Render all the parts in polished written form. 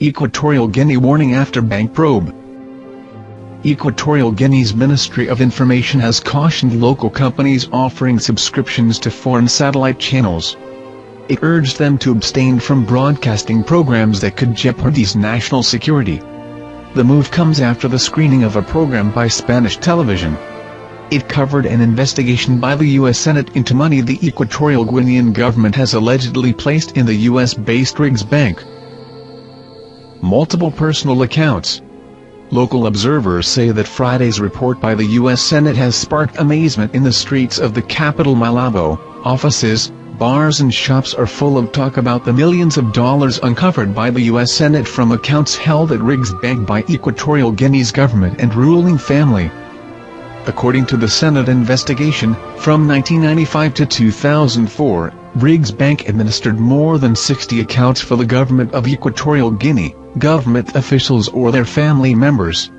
Equatorial Guinea warning after bank probe. Equatorial Guinea's Ministry of Information has cautioned local companies offering subscriptions to foreign satellite channels. It urged them to abstain from broadcasting programs that could jeopardize national security. The move comes after the screening of a program by Spanish television. It covered an investigation by the U.S. Senate into money the Equatorial Guinean government has allegedly placed in the U.S.-based Riggs Bank. Multiple personal accounts. Local observers say that Friday's report by the U.S. Senate has sparked amazement in the streets of the capital Malabo. Offices, bars and shops are full of talk about the millions of dollars uncovered by the U.S. Senate from accounts held at Riggs Bank by Equatorial Guinea's government and ruling family. According to the Senate investigation, from 1995 to 2004, Riggs Bank administered more than 60 accounts for the government of Equatorial Guinea, government officials or their family members.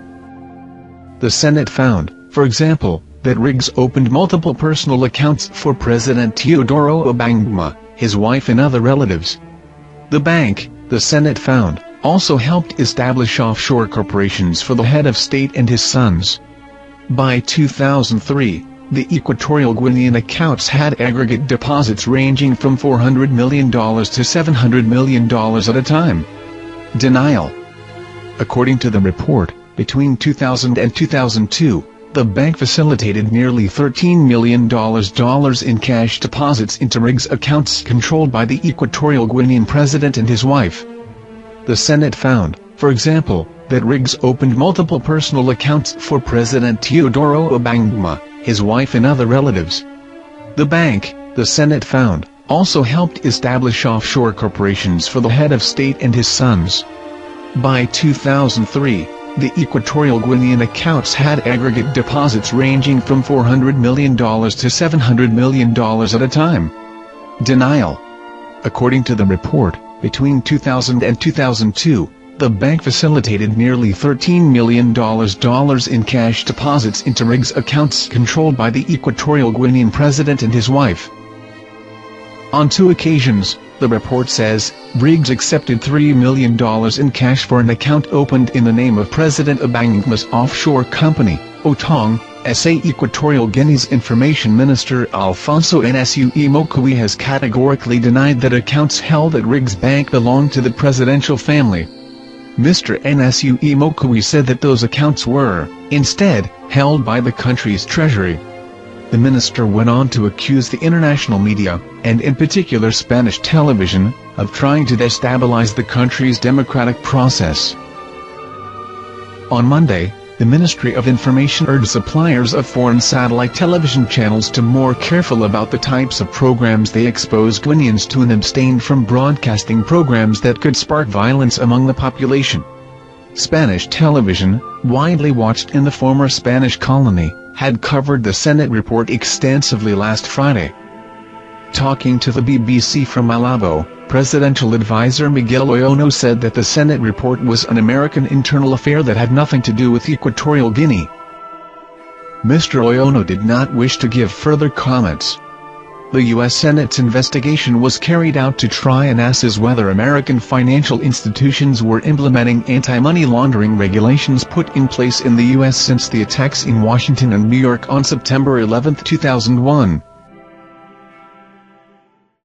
The Senate found, for example, that Riggs opened multiple personal accounts for President Teodoro Obiang, his wife and other relatives. The bank, the Senate found, also helped establish offshore corporations for the head of state and his sons. By 2003, the Equatorial Guinean accounts had aggregate deposits ranging from $400 million to $700 million at a time. Denial. According to the report, between 2000 and 2002, the bank facilitated nearly $13 million in cash deposits into Riggs accounts controlled by the Equatorial Guinean president and his wife. The Senate found, for example, that Riggs opened multiple personal accounts for President Teodoro Obiang, his wife and other relatives. The bank, the Senate found, also helped establish offshore corporations for the head of state and his sons. By 2003, the Equatorial Guinean accounts had aggregate deposits ranging from $400 million to $700 million at a time. Denial. According to the report, between 2000 and 2002, the bank facilitated nearly $13 million in cash deposits into Riggs accounts controlled by the Equatorial Guinean president and his wife. On 2 occasions, the report says, Riggs accepted $3 million in cash for an account opened in the name of President Obiang's offshore company, Otong, SA. Equatorial Guinea's Information Minister Alfonso Nsu Imokui has categorically denied that accounts held at Riggs Bank belong to the presidential family. Mr. Nsu Imokui said that those accounts were, instead, held by the country's treasury. The minister went on to accuse the international media, and in particular Spanish television, of trying to destabilize the country's democratic process. On Monday, the Ministry of Information urged suppliers of foreign satellite television channels to be more careful about the types of programs they expose Guineans to and abstain from broadcasting programs that could spark violence among the population. Spanish television, widely watched in the former Spanish colony, had covered the Senate report extensively last Friday. Talking to the BBC from Malabo, Presidential Advisor Miguel Oyono said that the Senate report was an American internal affair that had nothing to do with Equatorial Guinea. Mr. Oyono did not wish to give further comments. The U.S. Senate's investigation was carried out to try and assess whether American financial institutions were implementing anti-money laundering regulations put in place in the U.S. since the attacks in Washington and New York on September 11, 2001.